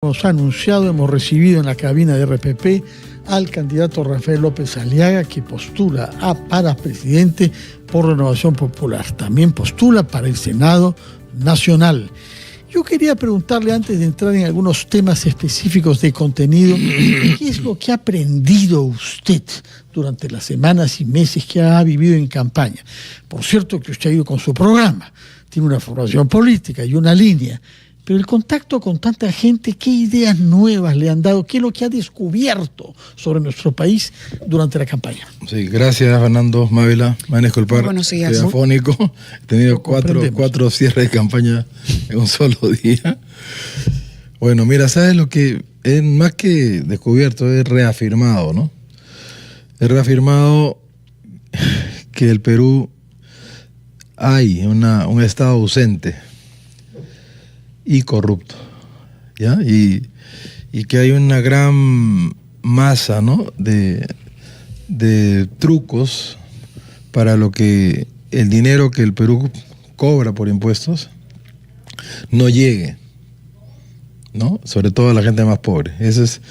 Hemos anunciado, hemos recibido en la cabina de RPP al candidato Rafael López Aliaga, que postula para presidente por Renovación Popular. También postula para el Senado Nacional. Yo quería preguntarle, antes de entrar en algunos temas específicos de contenido, ¿qué es lo que ha aprendido usted durante las semanas y meses que ha vivido en campaña? Por cierto, que usted ha ido con su programa, tiene una formación política y una línea. Pero el contacto con tanta gente, ¿qué ideas nuevas le han dado? ¿Qué es lo que ha descubierto sobre nuestro país durante la campaña? Sí, gracias, Fernando Mávila. Me van a disculpar, buenos días. estoy afónico. He tenido cuatro cierres de campaña en un solo día. Bueno, mira, ¿sabes lo que es más que descubierto? Es reafirmado, ¿no? Es reafirmado que el Perú hay un Estado ausente y corrupto, ¿ya? Y que hay una gran masa, ¿no?, de trucos para lo que el dinero que el Perú cobra por impuestos no llegue, ¿no? Sobre todo a la gente más pobre. Eso es,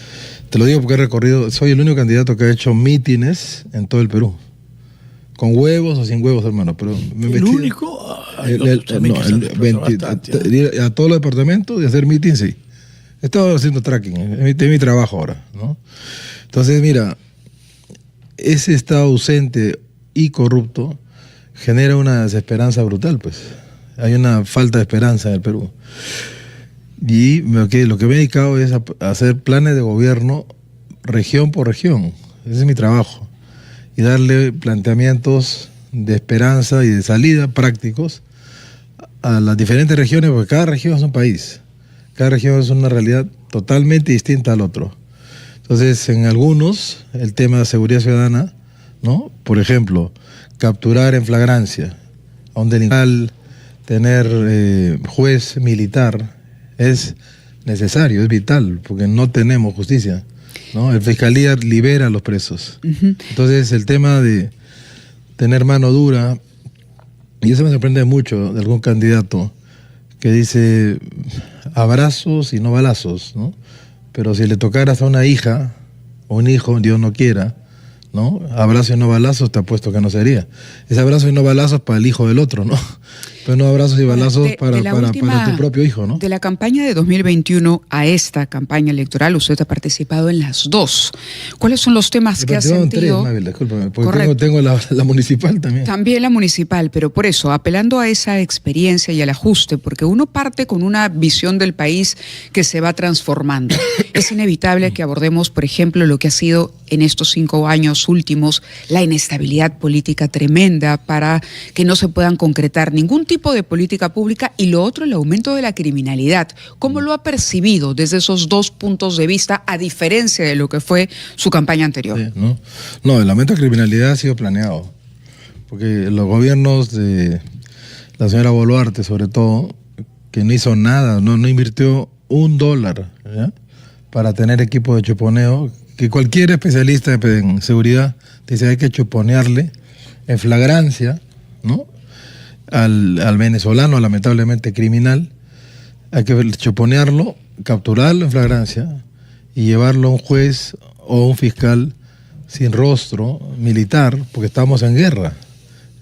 te lo digo porque he recorrido, soy el único candidato que ha hecho mítines en todo el Perú. Con huevos o sin huevos, hermano. Pero ¿El único? A todos los departamentos y hacer meeting, sí. He estado haciendo tracking, es mi trabajo ahora, ¿no? Entonces, mira, ese Estado ausente y corrupto genera una desesperanza brutal, pues. Hay una falta de esperanza en el Perú. Y lo que me he dedicado es a hacer planes de gobierno región por región. Ese es mi trabajo. Y darle planteamientos de esperanza y de salida prácticos a las diferentes regiones, porque cada región es un país, cada región es una realidad totalmente distinta al otro. Entonces, en algunos, el tema de seguridad ciudadana, ¿no? Por ejemplo, capturar en flagrancia a un delincuente, tener juez militar, es necesario, es vital, porque no tenemos justicia, ¿no? La fiscalía libera a los presos. Entonces, el tema de tener mano dura, y eso me sorprende mucho de algún candidato que dice abrazos y no balazos, ¿no? Pero si le tocaras a una hija o un hijo, Dios no quiera, ¿no? Abrazos y no balazos, te apuesto que no sería. Es abrazos y no balazos para el hijo del otro, ¿no? Pero no abrazos y balazos para tu propio hijo, ¿no? De la campaña de 2021 a esta campaña electoral, usted ha participado en las dos. ¿Cuáles son los temas que ha sentido? Discúlpame, porque tengo la municipal también. También la municipal, pero por eso, apelando a esa experiencia y al ajuste, porque uno parte con una visión del país que se va transformando. Es inevitable que abordemos, por ejemplo, lo que ha sido en estos 5 años últimos, la inestabilidad política tremenda para que no se puedan concretar ningún tipo de política pública, y lo otro, el aumento de la criminalidad. ¿Cómo lo ha percibido desde esos dos puntos de vista, a diferencia de lo que fue su campaña anterior? Sí, no, el aumento de criminalidad ha sido planeado, porque los gobiernos de la señora Boluarte, sobre todo, que no hizo nada, no invirtió $1, ¿ya?, para tener equipo de chuponeo, que cualquier especialista en seguridad te dice hay que chuponearle en flagrancia, ¿no?, al venezolano, lamentablemente criminal. Hay que chuponearlo, capturarlo en flagrancia y llevarlo a un juez o un fiscal sin rostro, militar, porque estamos en guerra.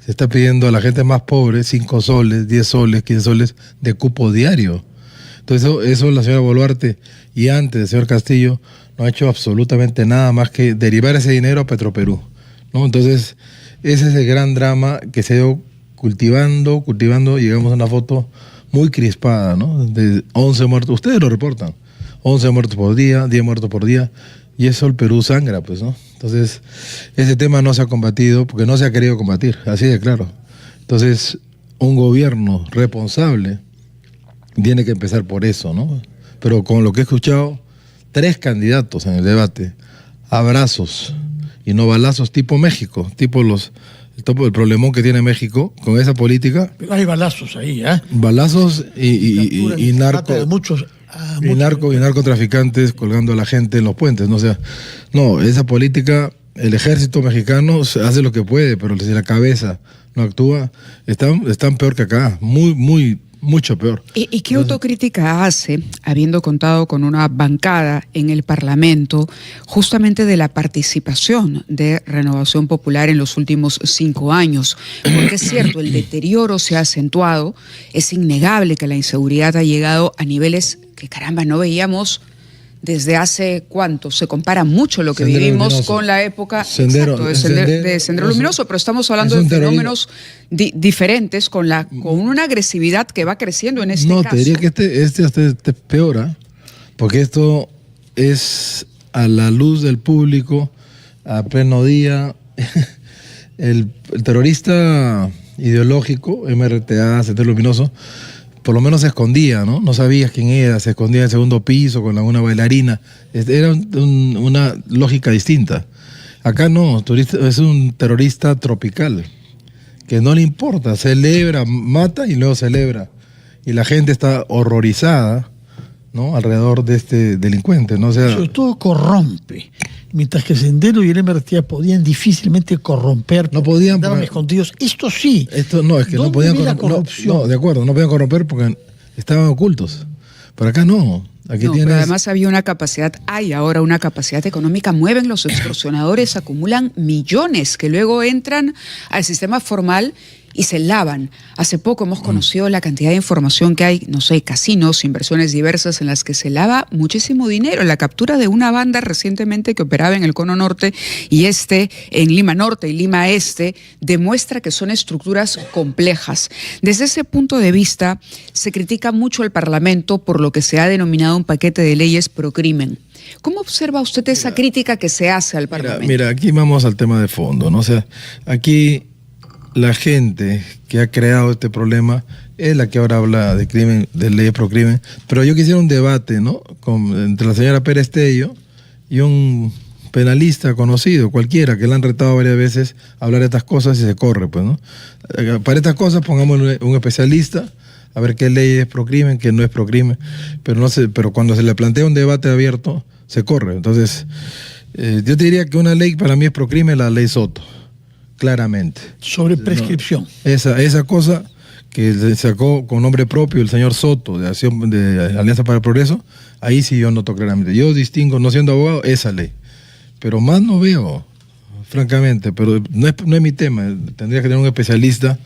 Se está pidiendo a la gente más pobre 5 soles, 10 soles, 15 soles de cupo diario. Entonces eso la señora Boluarte y antes el señor Castillo no ha hecho absolutamente nada más que derivar ese dinero a Petroperú, ¿no? Entonces ese es el gran drama que se ha ido cultivando, llegamos a una foto muy crispada, ¿no? De 11 muertos, ustedes lo reportan, 11 muertos por día, 10 muertos por día, y eso el Perú sangra, pues, ¿no? Entonces, ese tema no se ha combatido porque no se ha querido combatir, así de claro. Entonces, un gobierno responsable tiene que empezar por eso, ¿no? Pero con lo que he escuchado, 3 candidatos en el debate, abrazos y no balazos tipo México, tipo el problemón que tiene México con esa política. Pero hay balazos ahí, ¿eh? Balazos y narcotraficantes colgando a la gente en los puentes, ¿no? O sea, no, esa política, el ejército mexicano hace lo que puede, pero si la cabeza no actúa, están peor que acá, muy mucho peor. ¿Y qué autocrítica hace, habiendo contado con una bancada en el Parlamento, justamente de la participación de Renovación Popular en los últimos 5 años? Porque es cierto, el deterioro se ha acentuado, es innegable que la inseguridad ha llegado a niveles que, caramba, no veíamos desde hace cuánto. Se compara mucho lo que Sendero vivimos Luminoso. con la época Sendero, de Sendero Sendero Luminoso, pero estamos hablando es de un fenómenos diferentes con una agresividad que va creciendo en este No, caso. te diría que este peor, ¿ah? Porque esto es a la luz del público, a pleno día. El terrorista ideológico, MRTA, Sendero Luminoso, por lo menos se escondía, ¿no? No sabías quién era, se escondía en el segundo piso con una bailarina. Era una lógica distinta. Acá no, es un terrorista tropical, que no le importa, celebra, mata y luego celebra. Y la gente está horrorizada, ¿no? Alrededor de este delincuente, ¿no? O sea, sobre todo corrompe. Mientras que Sendero y el MRTA podían difícilmente corromper, no podían, estaban escondidos. Esto sí. Esto no, es que no podían corromper. No, de acuerdo, no podían corromper porque estaban ocultos. Pero acá no. Aquí pero además había una capacidad, hay ahora una capacidad económica, mueven los extorsionadores, acumulan millones que luego entran al sistema formal y se lavan. Hace poco hemos conocido la cantidad de información que hay, no sé, casinos, inversiones diversas en las que se lava muchísimo dinero. La captura de una banda recientemente que operaba en el Cono Norte y en Lima Norte y Lima Este demuestra que son estructuras complejas. Desde ese punto de vista se critica mucho al Parlamento por lo que se ha denominado un paquete de leyes pro crimen. ¿Cómo observa usted esa crítica que se hace al Parlamento? Mira, aquí vamos al tema de fondo, ¿no? O sea, aquí la gente que ha creado este problema es la que ahora habla de crimen, de leyes pro crimen, pero yo quisiera un debate, ¿no? Entre la señora Pérez Tello y un penalista conocido, cualquiera, que le han retado varias veces a hablar de estas cosas y se corre, pues, ¿no? Para estas cosas pongamos un especialista a ver qué ley es pro crimen, qué no es pro crimen, pero cuando se le plantea un debate abierto, se corre. Entonces, yo te diría que una ley para mí es pro crimen, la ley Soto. Claramente. Sobre prescripción. No, esa cosa que se sacó con nombre propio el señor Soto de Alianza para el Progreso, ahí sí yo noto claramente. Yo distingo, no siendo abogado, esa ley. Pero más no veo, francamente, pero no es mi tema. Tendría que tener un especialista,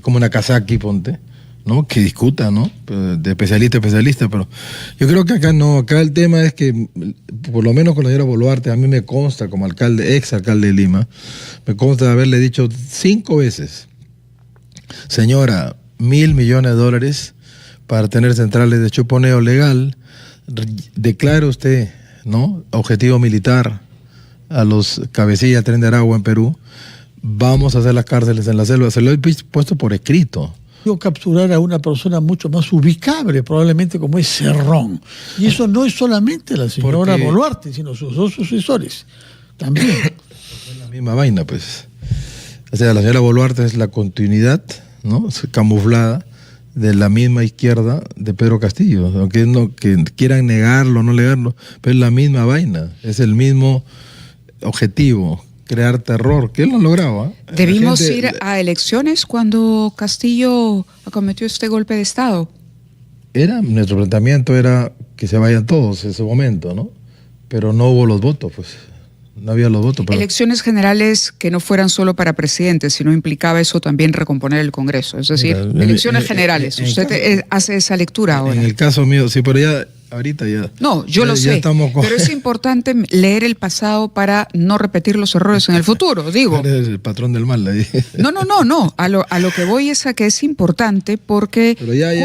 como Nakazaki, ponte, ¿no? Que discuta, ¿no? De especialista a especialista, pero yo creo que acá no. Acá el tema es que, por lo menos con la señora Boluarte, a mí me consta como ex alcalde de Lima, me consta de haberle dicho 5 veces: señora, $1.000 millones para tener centrales de chuponeo legal, declare usted, ¿no?, objetivo militar a los cabecillas Tren de Aragua en Perú, vamos a hacer las cárceles en la selva. Se lo he puesto por escrito. Capturar a una persona mucho más ubicable, probablemente, como es Cerrón. Y eso no es solamente la señora Boluarte, sino sus 2 sucesores también. Es la misma vaina, pues. O sea, la señora Boluarte es la continuidad, ¿no?, camuflada de la misma izquierda de Pedro Castillo. Aunque que quieran negarlo o no negarlo, pero es la misma vaina, es el mismo objetivo: crear terror, que él lo lograba. ¿Debimos ir a elecciones cuando Castillo acometió este golpe de Estado? Nuestro planteamiento era que se vayan todos en ese momento, ¿no? Pero no hubo los votos, pues. No había los votos. Pero... Elecciones generales que no fueran solo para presidente, sino implicaba eso también recomponer el Congreso. Es decir, elecciones generales. Usted hace esa lectura ahora. En el caso mío, sí, pero ya... Ahorita ya. No, yo lo sé, pero es importante leer el pasado para no repetir los errores en el futuro, digo. Eres el patrón del mal ahí. No. A lo que voy es a que es importante porque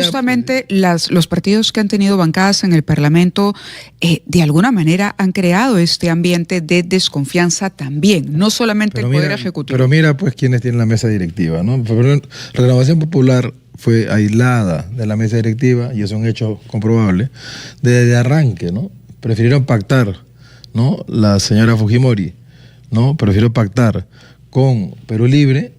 justamente los partidos que han tenido bancadas en el Parlamento de alguna manera han creado este ambiente de desconfianza también, no solamente el Poder Ejecutivo. Pero mira pues quiénes tienen la mesa directiva, ¿no? Renovación Popular fue aislada de la mesa directiva, y es un hecho comprobable, desde arranque, ¿no? Prefirieron pactar, ¿no? La señora Fujimori, ¿no? Prefirió pactar con Perú Libre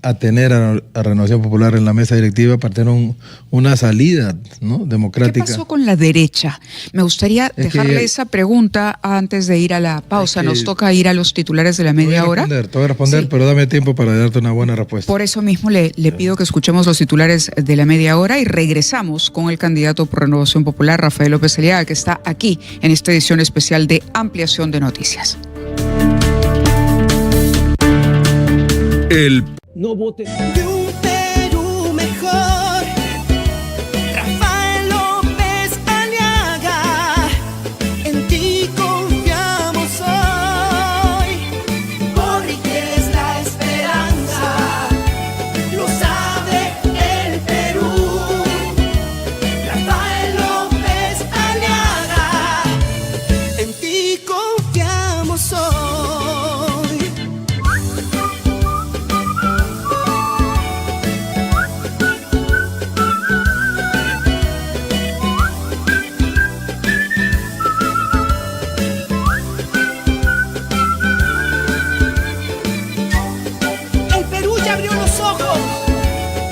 a tener a Renovación Popular en la mesa directiva para tener una salida, ¿no?, democrática. ¿Qué pasó con la derecha? Me gustaría dejarle esa pregunta antes de ir a la pausa. Nos toca ir a los titulares de la media hora. Te voy a responder, sí, pero dame tiempo para darte una buena respuesta. Por eso mismo le pido que escuchemos los titulares de la media hora y regresamos con el candidato por Renovación Popular, Rafael López Aliaga, que está aquí en esta edición especial de Ampliación de Noticias. No vote. De un Perú mejor, Rafael López Aliaga, en ti confiamos hoy, porque es la esperanza, lo sabe el Perú. Rafael López Aliaga, en ti confiamos hoy.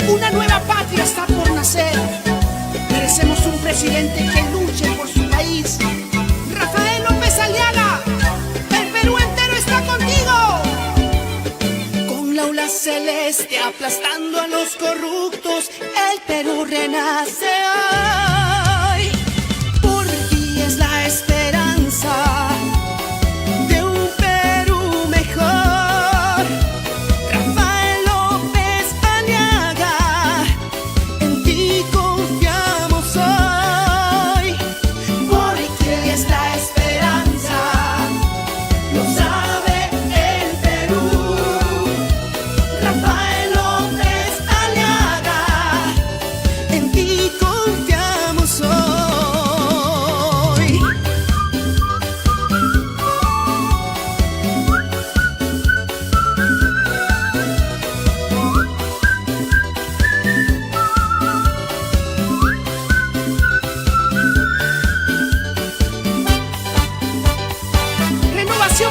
Una nueva patria está por nacer. Merecemos un presidente que luche por su país. Rafael López Aliaga, el Perú entero está contigo. Con la aula celeste aplastando a los corruptos, el Perú renace hoy. Por ti es la esperanza de un Perú mejor.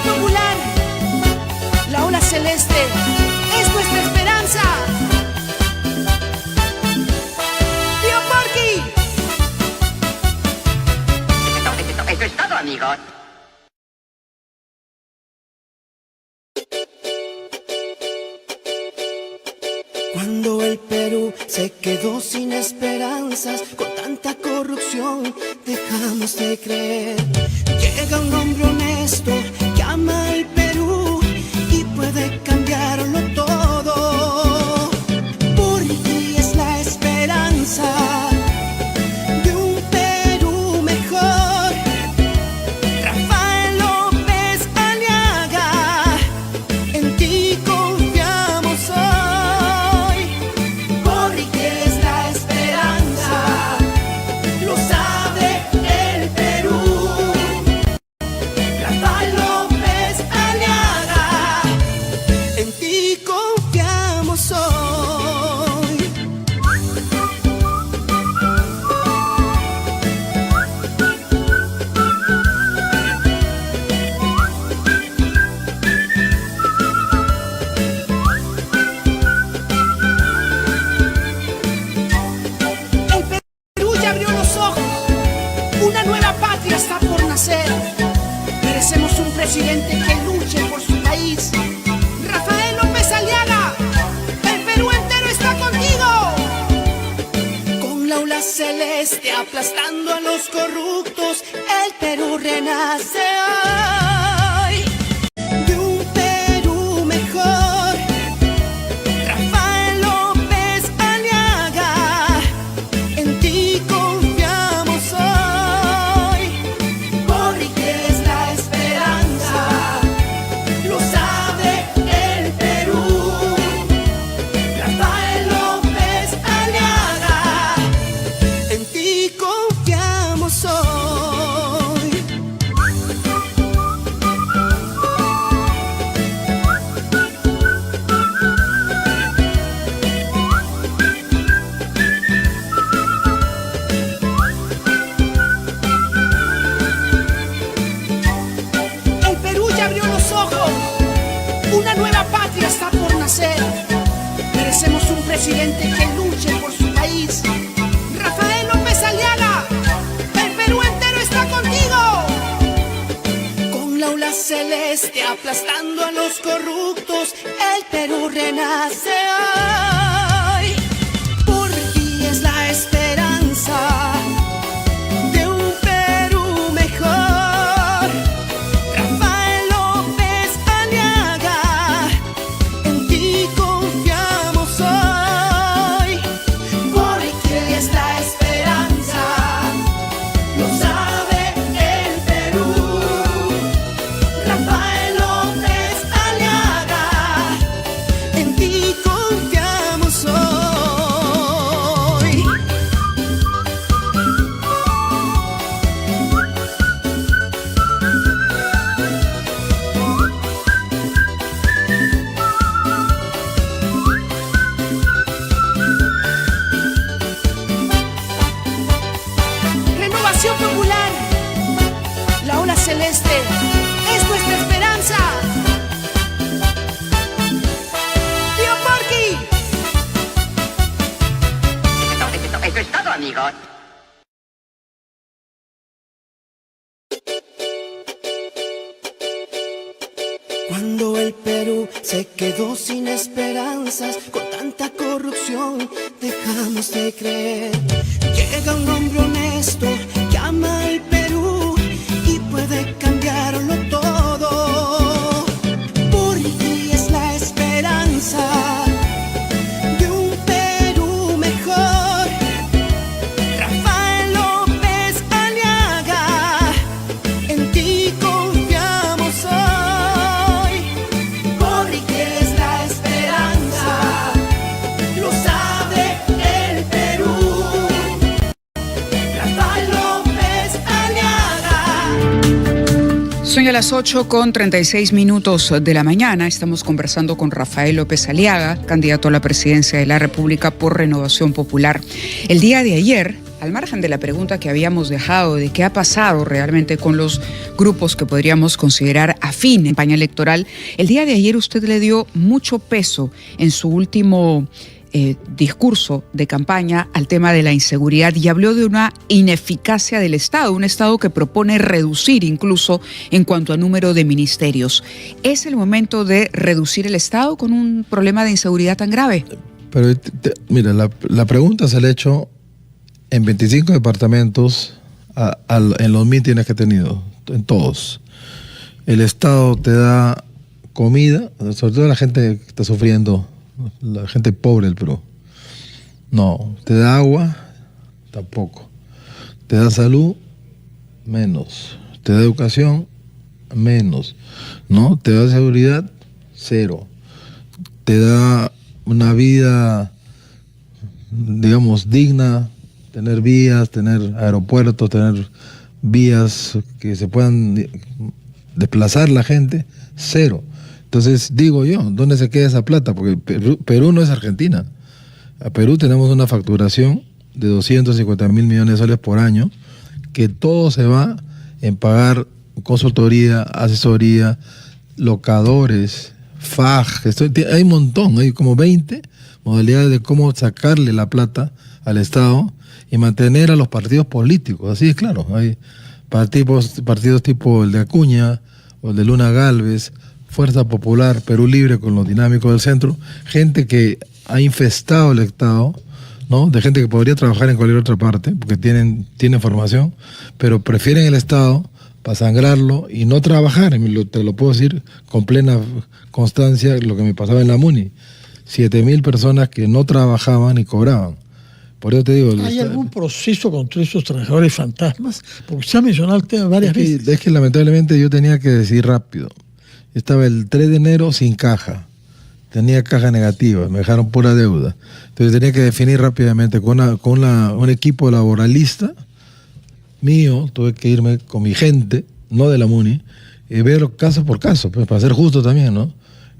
Popular, la ola celeste es nuestra esperanza. ¡Tío Porky! Eso es todo, amigos. Cuando el Perú se quedó sin esperanzas, con tanta corrupción dejamos de creer. Llega un hombre honesto que ama al Perú y puede cambiarlo todo. Por ti es la esperanza de un Perú mejor. Rafael López Aliaga, en ti confiamos hoy. Por ti es la esperanza, lo sabe el Perú. Rafael López Aliaga, en ti confiamos hoy. El Perú ya abrió los ojos, una nueva patria está por nacer. Merecemos un presidente que luche por su país. Rafael López Aliaga, el Perú entero está contigo. Con la aula celeste aplastando a los corruptos, el Perú renace hoy. De un Perú mejor, Rafael López Aliaga, en ti confiamos hoy. Porque es la esperanza, lo sabe el Perú. Rafael López Aliaga, en ti confiamos hoy. El Perú ya abrió los ojos, una nueva patria está por nacer. ola celeste aplastando a los corruptos, el Perú renace hoy. Por ti es la esperanza de un Perú mejor. Rafael López Aliaga, en ti confiamos hoy. Por ti es la esperanza, lo sabe el Perú. Rafael López Aliaga, en ti confiamos hoy. Renovación Popular, la ola celeste es nuestra esperanza. Tío Porky. Eso es todo, amigos. Cuando el Perú se quedó sin esperanzas, con tanta corrupción dejamos de creer. Llega un hombre honesto que ama al Perú y puede cambiarlo todo. Por ti es la esperanza de un Perú mejor. Rafael López Aliaga, en ti confiamos hoy. Por ti es la esperanza, lo sabe el Perú. Rafael López Aliaga. Son ya las 8:36 de la mañana. Estamos conversando con Rafael López Aliaga, candidato a la presidencia de la República por Renovación Popular. El día de ayer, al margen de la pregunta que habíamos dejado de qué ha pasado realmente con los grupos que podríamos considerar afín en campaña electoral, el día de ayer usted le dio mucho peso en su último discurso de campaña al tema de la inseguridad y habló de una ineficacia del Estado, un Estado que propone reducir incluso en cuanto a número de ministerios. ¿Es el momento de reducir el Estado con un problema de inseguridad tan grave? Pero mira, la pregunta se le ha hecho en 25 departamentos en los mítines que he tenido, en todos. El Estado te da comida, sobre todo la gente que está sufriendo, la gente pobre del Perú. No, te da agua, tampoco. Te da salud, menos. Te da educación, menos. ¿No? Te da seguridad, cero. Te da una vida, digamos, digna, tener vías, tener aeropuertos, tener vías que se puedan desplazar la gente, cero. Entonces, digo yo, ¿dónde se queda esa plata? Porque Perú no es Argentina. A Perú tenemos una facturación de 250 mil millones de soles por año, que todo se va en pagar consultoría, asesoría, locadores, FAJ. Hay un montón, hay como 20 modalidades de cómo sacarle la plata al Estado y mantener a los partidos políticos. Así es claro. Hay partidos tipo el de Acuña o el de Luna Gálvez, Fuerza Popular, Perú Libre con los dinámicos del centro, gente que ha infestado el Estado, ¿no? De gente que podría trabajar en cualquier otra parte, porque tienen formación, pero prefieren el Estado para sangrarlo y no trabajar. Te lo puedo decir con plena constancia, lo que me pasaba en la MUNI. 7.000 personas que no trabajaban y cobraban. Por eso te digo... ¿Hay algún proceso contra esos trabajadores fantasmas? Porque se ha mencionado el tema varias veces. Es que lamentablemente yo tenía que decir rápido. Estaba el 3 de enero sin caja. Tenía caja negativa, me dejaron pura deuda. Entonces tenía que definir rápidamente con un equipo laboralista mío. Tuve que irme con mi gente, no de la MUNI, y ver caso por caso, pues, para ser justo también, ¿no?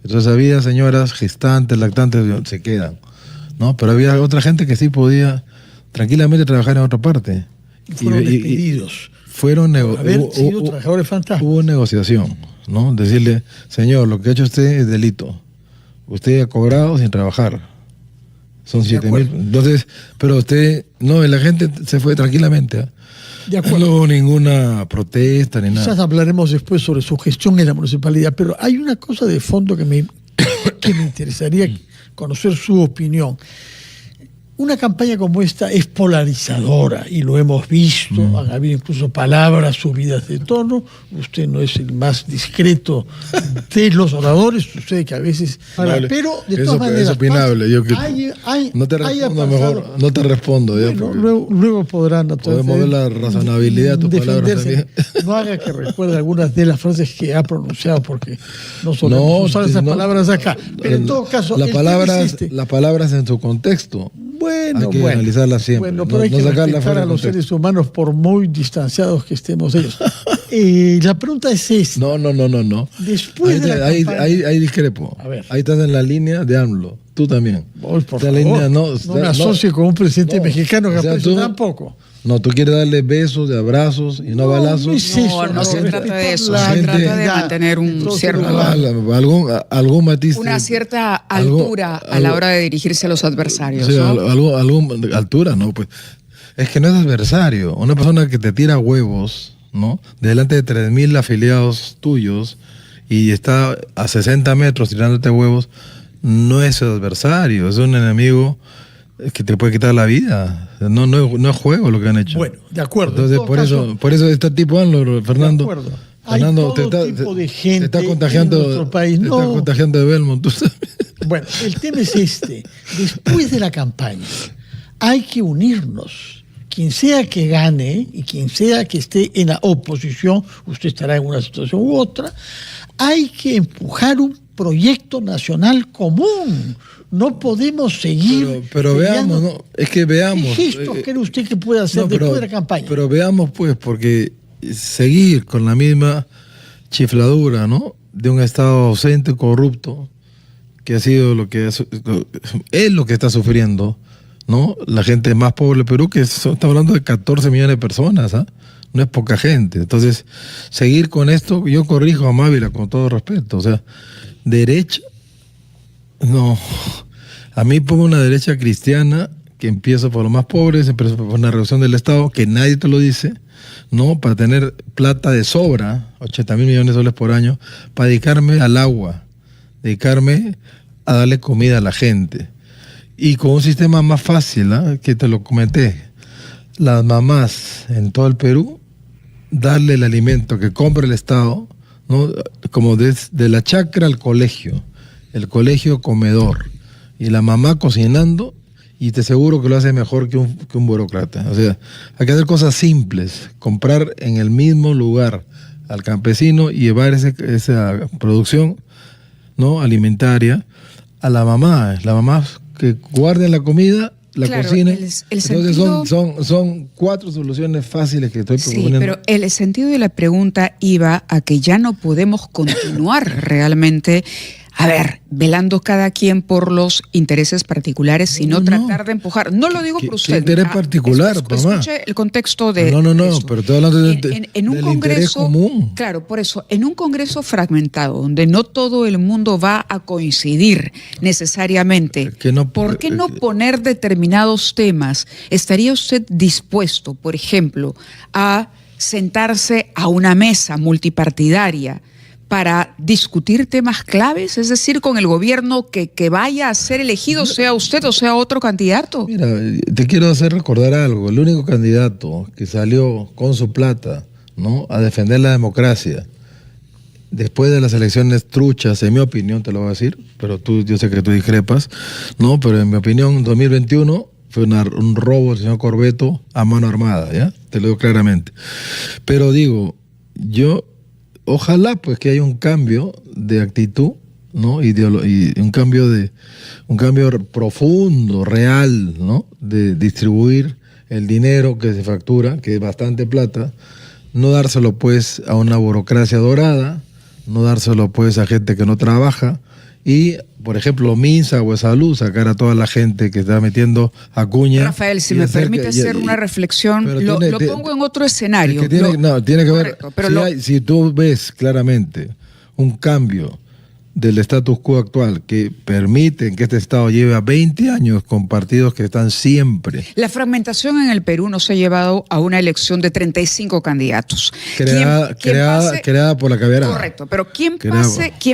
Entonces había señoras gestantes, lactantes, se quedan, ¿no? Pero había otra gente que sí podía tranquilamente trabajar en otra parte. Y fueron despedidos. Trabajadores fantasmas. Hubo negociación, ¿no? Decirle, señor, lo que ha hecho usted es delito. Usted ha cobrado sin trabajar. Son 7.000. Entonces, pero usted, no, la gente se fue tranquilamente. ¿Eh? De acuerdo. No hubo ninguna protesta ni nada. Quizás hablaremos después sobre su gestión en la municipalidad, pero hay una cosa de fondo que me interesaría conocer su opinión. Una campaña como esta es polarizadora y lo hemos visto, han habido incluso palabras subidas de tono. Usted no es el más discreto de los oradores, sucede que a veces... pero de todas maneras... Es opinable, yo que no te haya respondo pasado, mejor, no te respondo. Bueno, Ya, luego podrán... podemos ver la razonabilidad de tus palabras también. No haga que recuerde algunas de las frases que ha pronunciado, porque no solemos usar esas palabras acá. Pero en todo caso... Las palabras en su contexto. Bueno, hay que analizarlas siempre. Bueno, pero hay que respetar a los seres humanos por muy distanciados que estemos ellos. La pregunta es esta. No. Después de la campaña... Ahí discrepo. A ver. Ahí estás en la línea de AMLO. Tú también. Por favor, línea, no me asocie con un presidente mexicano que aprecio tampoco. No, tú quieres darle besos, de abrazos y no balazos. No es eso, no se trata de eso. Se trata de mantener un cierto... Algún matiz. Una cierta altura a la hora de dirigirse a los adversarios. Sí, ¿no? altura, ¿no? Pues es que no es adversario. Una persona que te tira huevos, ¿no? Delante de 3.000 afiliados tuyos y está a 60 metros tirándote huevos, no es adversario, es un enemigo que te puede quitar la vida. No es juego lo que han hecho. Bueno, de acuerdo. Entonces, por eso este tipo AMLO, Fernando. De acuerdo. Fernando, hay todo tipo de gente te está contagiando, en nuestro país. Te está contagiando de Belmont. ¿Tú sabes? Bueno, el tema es este. Después de la campaña, hay que unirnos. Quien sea que gane y quien sea que esté en la oposición, usted estará en una situación u otra, hay que empujar un proyecto nacional común. No podemos seguir... Pero veamos, ¿no? Es que veamos... ¿Qué gestos cree usted que puede hacer después de la campaña? Pero veamos, pues, porque seguir con la misma chifladura, ¿no? De un Estado ausente, corrupto, que ha sido lo que es lo que está sufriendo, ¿no? La gente más pobre del Perú, que estamos hablando de 14 millones de personas, ¿ah? No es poca gente. Entonces, seguir con esto, yo corrijo a Mávila con todo respeto, o sea, derecha, no, a mí pongo una derecha cristiana que empieza por los más pobres, empieza por una reducción del Estado, que nadie te lo dice, ¿no? Para tener plata de sobra, 80.000 millones de soles por año, para dedicarme al agua, dedicarme a darle comida a la gente. Y con un sistema más fácil, ¿eh? Que te lo comenté, las mamás en todo el Perú, darle el alimento que compra el Estado, ¿no? Como desde la chacra al colegio, el colegio comedor, y la mamá cocinando, y te aseguro que lo hace mejor que un burócrata. O sea, hay que hacer cosas simples, comprar en el mismo lugar al campesino y llevar esa producción, ¿no? Alimentaria a la mamá que guarden la comida, la cocinen. Entonces sentido... son 4 soluciones fáciles que estoy proponiendo. Sí, pero el sentido de la pregunta iba a que ya no podemos continuar realmente, a ver, velando cada quien por los intereses particulares, sino tratar de empujar. No lo digo por usted. ¿Qué interés particular, mamá? Escuche el contexto de... No, pero estoy hablando en un del congreso interés común. Claro, por eso, en un congreso fragmentado, donde no todo el mundo va a coincidir necesariamente, ¿por qué no poner determinados temas? ¿Estaría usted dispuesto, por ejemplo, a sentarse a una mesa multipartidaria para discutir temas claves, es decir, con el gobierno que vaya a ser elegido, sea usted o sea otro candidato? Mira, te quiero hacer recordar algo. El único candidato que salió con su plata, ¿no?, a defender la democracia, después de las elecciones truchas, en mi opinión, te lo voy a decir, pero yo sé que tú discrepas, ¿no? Pero en mi opinión, 2021 fue un robo del señor Corbeto a mano armada, ¿ya? Te lo digo claramente. Pero digo, ojalá pues que haya un cambio de actitud, ¿no? Y un cambio profundo, real, ¿no? De distribuir el dinero que se factura, que es bastante plata, no dárselo pues a una burocracia dorada, no dárselo pues a gente que no trabaja, y por ejemplo Minsa o Salud sacar a toda la gente que está metiendo a cuña. Rafael, si me permite hacer una reflexión, lo pongo en otro escenario. Es que tiene que ver, si tú ves claramente un cambio del status quo actual, que permiten que este Estado lleve a 20 años con partidos que están siempre. La fragmentación en el Perú nos ha llevado a una elección de 35 candidatos. Creada por la caviarada. Correcto, pero quien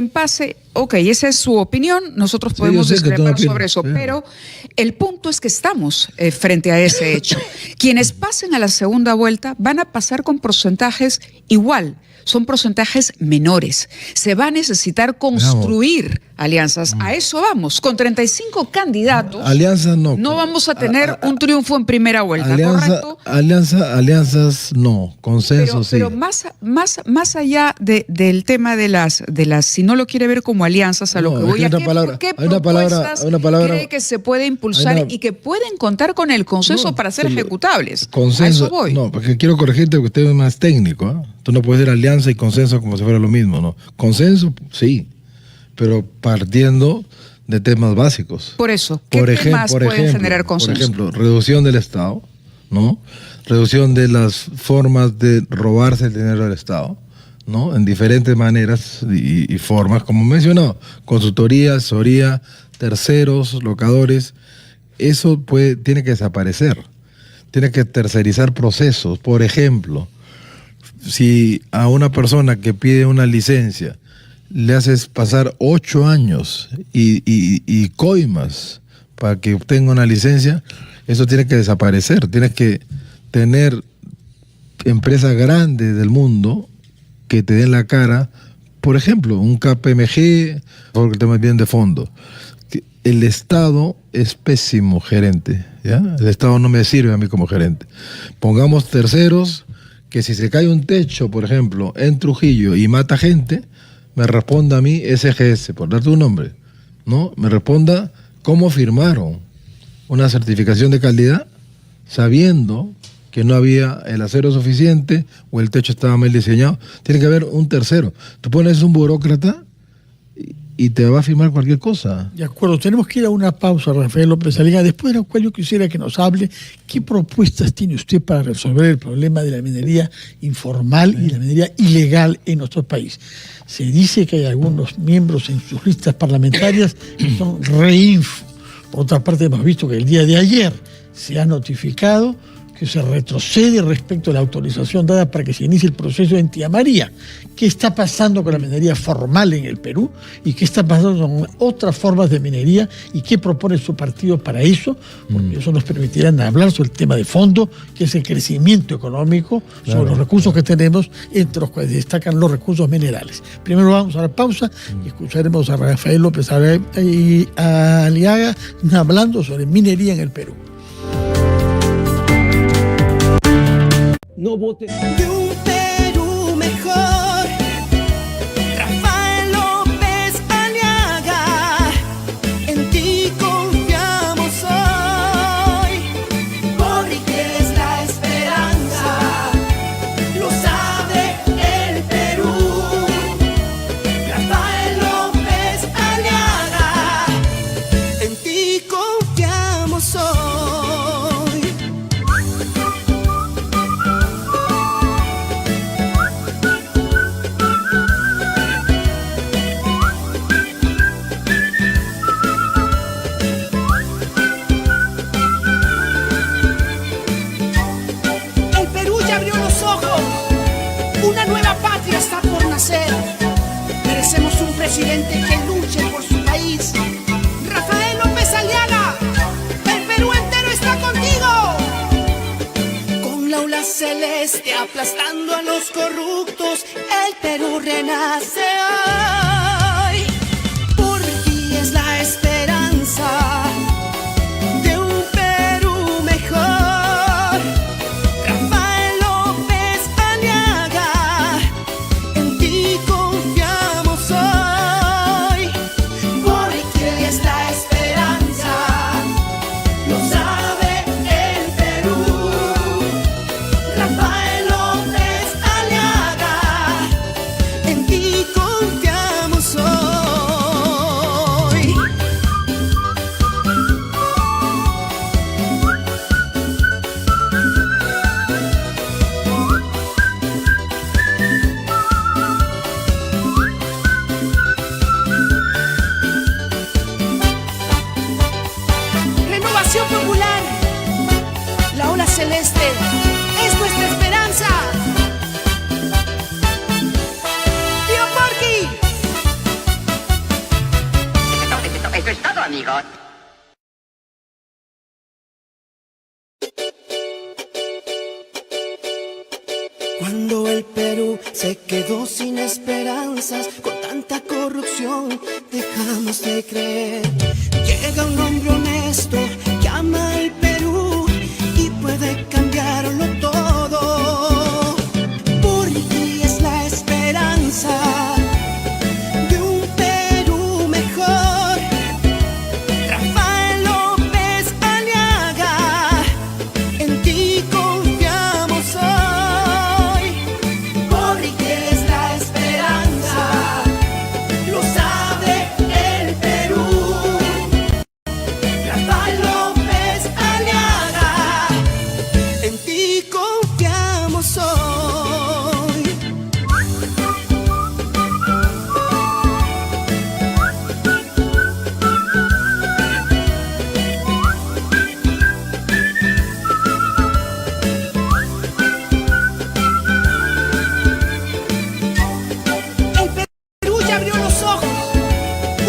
pase, ok, esa es su opinión, nosotros podemos discrepar sobre eso, pero el punto es que estamos frente a ese hecho. Quienes pasen a la segunda vuelta van a pasar con porcentajes igual. Son porcentajes menores. Se va a necesitar construir alianzas. A eso vamos. Con 35 candidatos, alianzas no vamos a tener un triunfo en primera vuelta, ¿correcto? Alianzas no, consenso sí. Pero más allá del tema de las, si no lo quiere ver como alianzas, a lo que voy a ¿qué propuestas cree que se puede impulsar y que pueden contar con el consenso para ser ejecutables? Consenso, a eso voy. No, porque quiero corregirte porque usted es más técnico, ¿eh? Tú no puedes decir alianza y consenso como si fuera lo mismo, ¿no? Consenso, sí, pero partiendo de temas básicos. Por eso, ¿qué temas pueden generar consenso? Por ejemplo, reducción del Estado, ¿no? Reducción de las formas de robarse el dinero del Estado, ¿no? En diferentes maneras y formas, como mencionado, consultoría, asesoría, terceros, locadores. Eso tiene que desaparecer. Tiene que tercerizar procesos. Por ejemplo, si a una persona que pide una licencia le haces pasar 8 años y coimas para que obtenga una licencia, eso tiene que desaparecer. Tienes que tener empresas grandes del mundo que te den la cara. Por ejemplo, un KPMG, porque el tema es bien de fondo. El Estado es pésimo gerente, ¿ya? El Estado no me sirve a mí como gerente. Pongamos terceros que si se cae un techo, por ejemplo, en Trujillo y mata gente, me responda a mí SGS, por darte un nombre, ¿no? Me responda cómo firmaron una certificación de calidad sabiendo que no había el acero suficiente o el techo estaba mal diseñado. Tiene que haber un tercero. Tú pones un burócrata y te va a firmar cualquier cosa. De acuerdo, tenemos que ir a una pausa, Rafael López Aliaga, después de la cual yo quisiera que nos hable qué propuestas tiene usted para resolver el problema de la minería informal y la minería ilegal en nuestro país. Se dice que hay algunos miembros en sus listas parlamentarias que son reinfo. Por otra parte, hemos visto que el día de ayer se ha notificado que se retrocede respecto a la autorización dada para que se inicie el proceso de Tía María. ¿Qué está pasando con la minería formal en el Perú? ¿Y qué está pasando con otras formas de minería? ¿Y qué propone su partido para eso? Porque eso nos permitirá hablar sobre el tema de fondo, que es el crecimiento económico, sobre los recursos que tenemos, entre los cuales destacan los recursos minerales. Primero vamos a la pausa y escucharemos a Rafael López Aliaga hablando sobre minería en el Perú. No vote. De un Perú mejor, Rafael López Aliaga, en ti confiamos hoy, porque es la esperanza, lo sabe el Perú. Rafael López Aliaga, en ti confiamos hoy. Merecemos un presidente que luche por su país. Rafael López Aliaga, el Perú entero está contigo. Con la aula celeste aplastando a los corruptos, el Perú renace hoy. Por ti es la esperanza de un Perú mejor. Con se quedó sin esperanzas. Con tanta corrupción dejamos de creer. Llega un hombre honesto que ama el Perú y puede cambiarlo todo. Porque es la esperanza de un Perú mejor. Rafael López Aliaga, en ti confiamos hoy. Porque es la esperanza, lo sabe el Perú. Rafael López Aliaga, en ti confiamos hoy. El Perú ya abrió los ojos.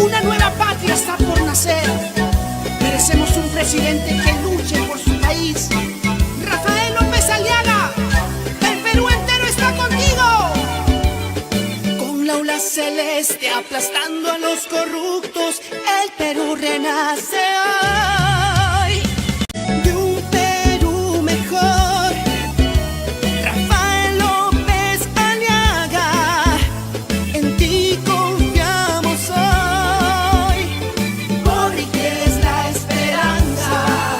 Una nueva patria está por nacer. Merecemos un presidente que luche por su país. Rafael López Aliaga, el Perú entero está contigo. Con la aula celeste aplastando a los corruptos, el Perú renace hoy. De un Perú mejor. Rafael López Aliaga, en ti confiamos hoy. Porque es la esperanza,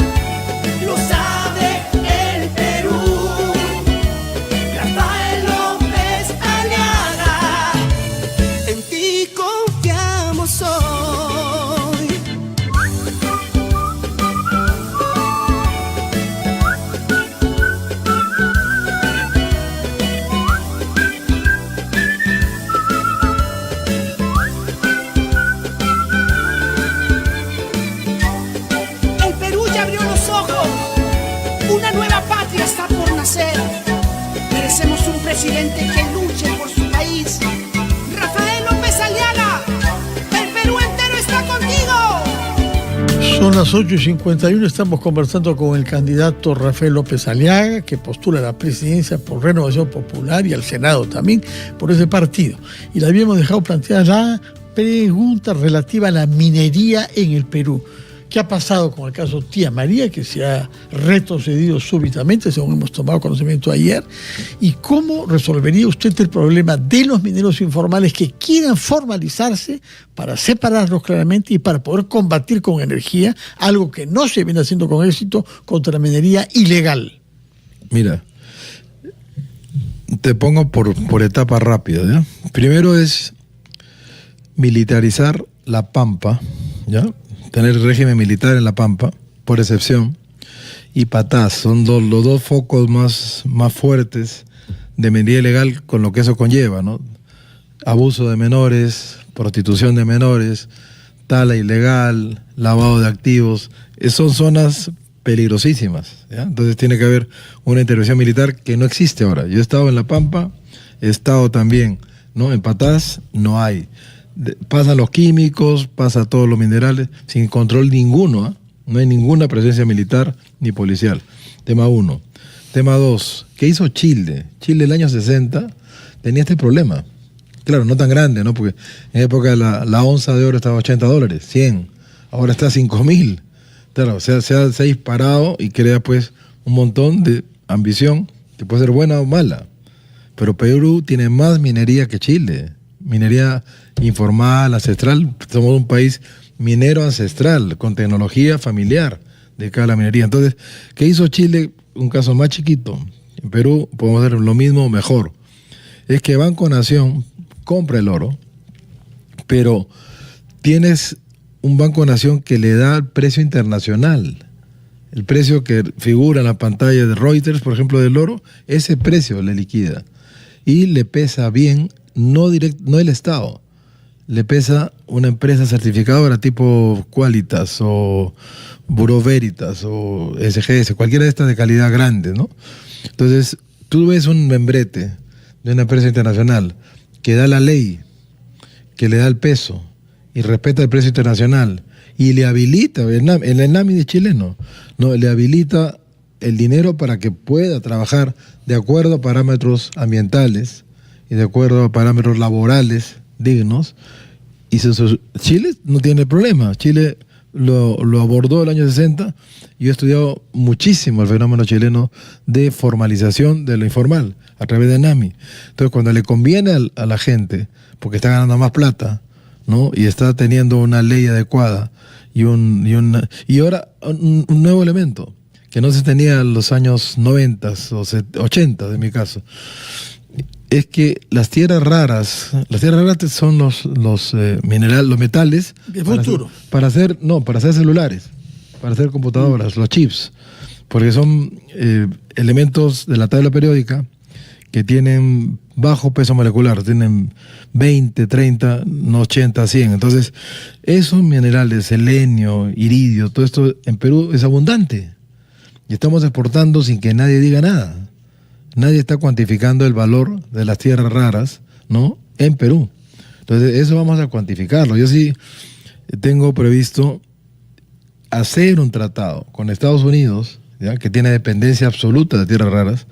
lo sabe el Perú. Rafael López Aliaga, en ti confiamos hoy. El Perú ya abrió los ojos. Una nueva patria está por nacer. Merecemos un presidente que luche por su país. Rafael López Aliaga, el Perú entero está contigo. Son las 8:51, estamos conversando con el candidato Rafael López Aliaga, que postula a la presidencia por Renovación Popular y al Senado también por ese partido. Y le habíamos dejado planteada la pregunta relativa a la minería en el Perú. ¿Qué ha pasado con el caso Tía María, que se ha retrocedido súbitamente, según hemos tomado conocimiento ayer? ¿Y cómo resolvería usted el problema de los mineros informales que quieran formalizarse para separarlos claramente y para poder combatir con energía algo que no se viene haciendo con éxito contra la minería ilegal? Mira, te pongo por etapas rápidas, ¿ya? Primero es militarizar la Pampa, ¿ya? Tener régimen militar en la Pampa, por excepción, y Patás, son los dos focos más fuertes de minería ilegal, con lo que eso conlleva, ¿no? Abuso de menores, prostitución de menores, tala ilegal, lavado de activos, son zonas peligrosísimas, ¿ya? Entonces tiene que haber una intervención militar que no existe ahora. Yo he estado en La Pampa, he estado también, ¿no? En Patás no hay. Pasan los químicos, pasa todos los minerales, sin control ninguno, ¿eh? No hay ninguna presencia militar ni policial. Tema 1. Tema 2. ¿Qué hizo Chile? Chile en el año 60 tenía este problema. Claro, no tan grande, ¿no? Porque en época la onza de oro estaba a $80, 100. Ahora está a 5.000. Claro, se ha disparado y crea pues un montón de ambición que puede ser buena o mala. Pero Perú tiene más minería que Chile. Minería informal, ancestral. Somos un país minero ancestral, con tecnología familiar de cada la minería. Entonces, ¿qué hizo Chile? Un caso más chiquito. En Perú podemos hacer lo mismo o mejor. Es que Banco Nación compra el oro, pero tienes un Banco Nación que le da el precio internacional. El precio que figura en la pantalla de Reuters, por ejemplo, del oro, ese precio le liquida. Y le pesa bien, no el Estado, le pesa una empresa certificadora tipo Qualitas o Bureau Veritas o SGS, cualquiera de estas de calidad grande, ¿no? Entonces, tú ves un membrete de una empresa internacional que da la ley, que le da el peso y respeta el precio internacional y le habilita, el ENAMI de chileno, no, le habilita el dinero para que pueda trabajar de acuerdo a parámetros ambientales y de acuerdo a parámetros laborales dignos. Y Chile no tiene problema. Chile lo abordó el año 60. Yo he estudiado muchísimo el fenómeno chileno de formalización de lo informal a través de NAMI. Entonces, cuando le conviene a la gente, porque está ganando más plata, ¿no? Y está teniendo una ley adecuada y ahora un nuevo elemento que no se tenía en los años 90 o 80 en mi caso, es que las tierras raras son los minerales, los metales de futuro para hacer celulares, para hacer computadoras, los chips, porque son elementos de la tabla periódica que tienen bajo peso molecular, tienen 20, 30, no 80, 100. Entonces, esos minerales, selenio, iridio, todo esto en Perú es abundante. Y estamos exportando sin que nadie diga nada. Nadie está cuantificando el valor de las tierras raras, ¿no? En Perú. Entonces, eso vamos a cuantificarlo. Yo sí tengo previsto hacer un tratado con Estados Unidos, ¿ya? Que tiene dependencia absoluta de tierras raras.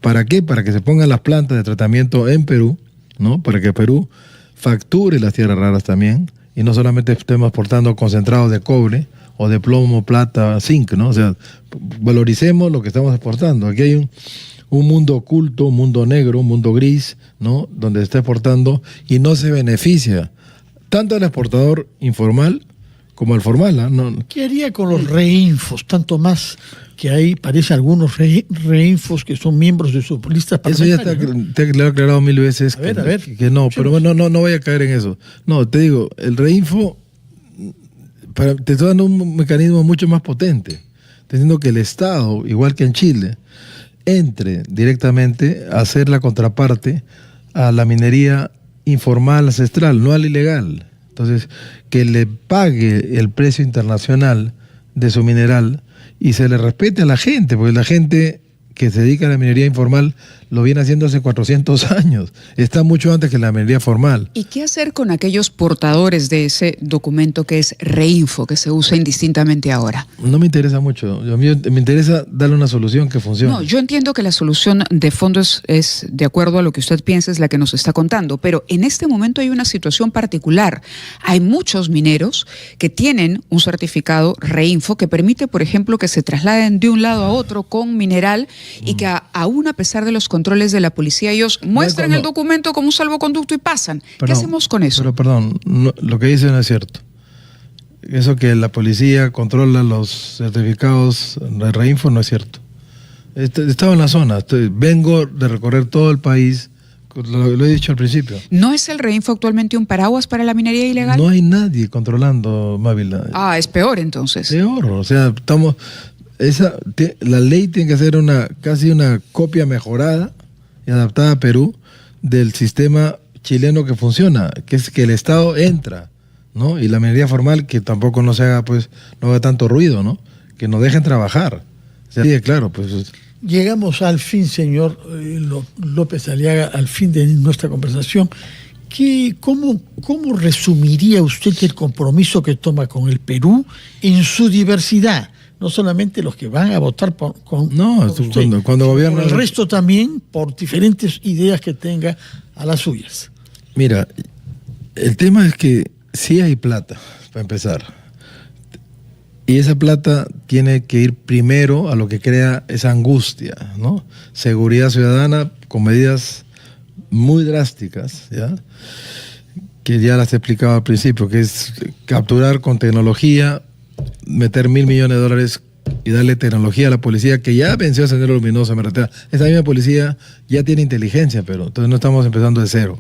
¿Para qué? Para que se pongan las plantas de tratamiento en Perú, ¿no? Para que Perú facture las tierras raras también y no solamente estemos exportando concentrados de cobre o de plomo, plata, zinc, ¿no? O sea, valoricemos lo que estamos exportando. Aquí hay un mundo oculto, un mundo negro, un mundo gris, ¿no? Donde se está exportando y no se beneficia tanto al exportador informal como al formal, ¿eh? No. ¿Qué haría con los reinfos? Tanto más que hay, parece, algunos reinfos que son miembros de sus listas parlamentarias. Eso ya te he aclarado 1000 veces a ver. Que no, pero no voy a caer en eso. No, te digo, el reinfo te estoy dando un mecanismo mucho más potente. Estoy diciendo que el Estado, igual que en Chile, entre directamente a hacer la contraparte a la minería informal ancestral, no a la ilegal. Entonces, que le pague el precio internacional de su mineral y se le respete a la gente, porque la gente que se dedica a la minería informal lo viene haciendo hace 400 años. Está mucho antes que la minería formal. ¿Y qué hacer con aquellos portadores de ese documento que es Reinfo, que se usa indistintamente ahora? No me interesa mucho. Me interesa darle una solución que funcione. No, yo entiendo que la solución de fondo es de acuerdo a lo que usted piensa, es la que nos está contando, pero en este momento hay una situación particular. Hay muchos mineros que tienen un certificado Reinfo que permite, por ejemplo, que se trasladen de un lado a otro con mineral y que aún a pesar de los controles de la policía, ellos muestran el documento como un salvoconducto y pasan. ¿Qué hacemos con eso? Pero perdón, lo que dicen no es cierto. Eso que la policía controla los certificados de Reinfo no es cierto. Estaba en la zona, vengo de recorrer todo el país, lo he dicho al principio. ¿No es el Reinfo actualmente un paraguas para la minería ilegal? No hay nadie controlando, Mávila. Ah, es peor entonces. Peor, o sea, la ley tiene que ser casi una copia mejorada y adaptada a Perú del sistema chileno que funciona, que es que el Estado entra, ¿no? Y la minería formal que tampoco no haga tanto ruido, ¿no? Que nos dejen trabajar. O sea, sí, claro, pues. Llegamos al fin, señor López Aliaga, al fin de nuestra conversación. ¿Cómo resumiría usted el compromiso que toma con el Perú en su diversidad? No solamente los que van a votar cuando gobierna el resto también por diferentes ideas que tenga a las suyas. Mira, el tema es que sí hay plata, para empezar. Y esa plata tiene que ir primero a lo que crea esa angustia, ¿no? Seguridad ciudadana con medidas muy drásticas, ¿ya? Que ya las he explicado al principio, que es capturar con tecnología, meter $1.000 millones y darle tecnología a la policía que ya venció a Sendero Luminoso en Marratea. Esa misma policía ya tiene inteligencia, pero entonces no estamos empezando de cero.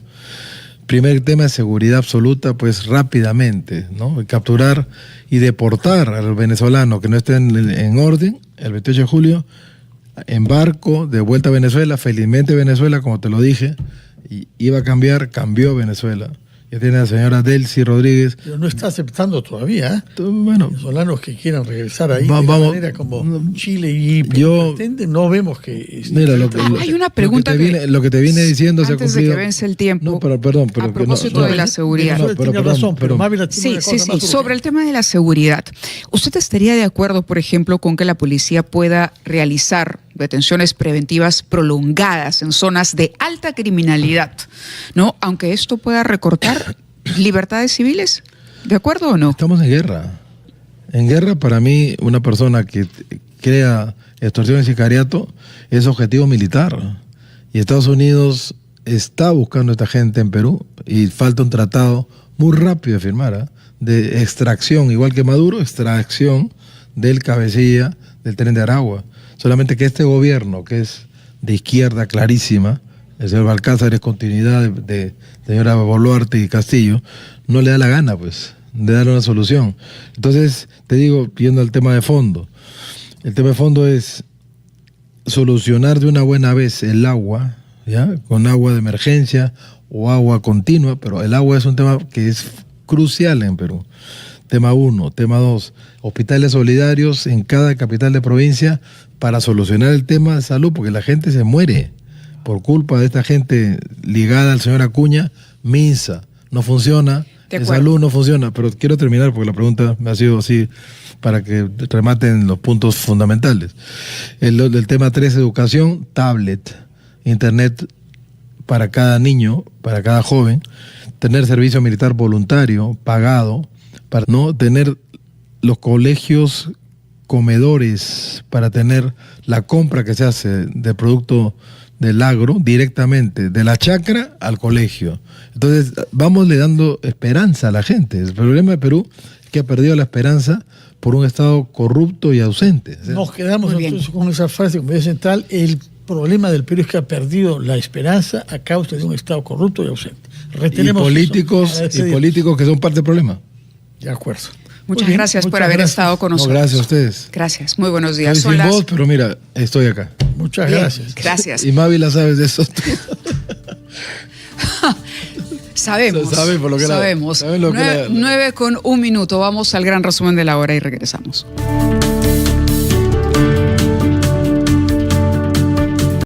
Primer tema de seguridad absoluta, pues rápidamente, ¿no? Capturar y deportar a los venezolanos que no estén en orden el 28 de julio, en barco, de vuelta a Venezuela. Felizmente Venezuela, como te lo dije, iba a cambió Venezuela. Ya tiene a la señora Delcy Rodríguez. Pero no está aceptando todavía, ¿eh? Bueno, venezolanos que quieran regresar ahí de manera como Chile y pretende, no vemos que... Mira, hay una pregunta lo que te viene diciendo antes se ha cumplido. De que vence el tiempo. No, perdón. A propósito de la seguridad. Sí, sobre el tema de la seguridad. ¿Usted estaría de acuerdo, por ejemplo, con que la policía pueda realizar detenciones preventivas prolongadas en zonas de alta criminalidad, ¿no? Aunque esto pueda recortar libertades civiles, ¿de acuerdo o no? Estamos en guerra. En guerra, para mí, una persona que crea extorsión y sicariato es objetivo militar. Y Estados Unidos está buscando a esta gente en Perú y falta un tratado muy rápido de firmar, ¿eh? De extracción, igual que Maduro, extracción del cabecilla del Tren de Aragua. Solamente que este gobierno, que es de izquierda clarísima, el señor Balcázar es continuidad de señora Boluarte y Castillo, no le da la gana, pues, de darle una solución. Entonces, te digo, yendo al tema de fondo, el tema de fondo es solucionar de una buena vez el agua, ¿ya? Con agua de emergencia o agua continua, pero el agua es un tema que es crucial en Perú. Tema 1. Tema 2. Hospitales solidarios en cada capital de provincia para solucionar el tema de salud, porque la gente se muere por culpa de esta gente ligada al señor Acuña. MINSA no funciona, en salud no funciona. Pero quiero terminar porque la pregunta me ha sido así para que rematen los puntos fundamentales. El tema 3, educación, tablet, internet para cada niño, para cada joven, tener servicio militar voluntario, pagado, para no tener los colegios comedores, para tener la compra que se hace de producto del agro directamente, de la chacra al colegio. Entonces, vamos le dando esperanza a la gente. El problema de Perú es que ha perdido la esperanza por un Estado corrupto y ausente. Nos quedamos entonces con esa frase como central: el problema del Perú es que ha perdido la esperanza a causa de un Estado corrupto y ausente. Retenemos políticos que son parte del problema. De acuerdo. Muchas gracias por haber estado con nosotros. No, gracias a ustedes. Gracias, muy buenos días. Estoy sin voz, pero mira, estoy acá. Muchas Bien, gracias. Gracias. Y Mavi la sabes de eso. Sabemos. Sabe por lo que sabemos. 9:01. Vamos al gran resumen de la hora y regresamos.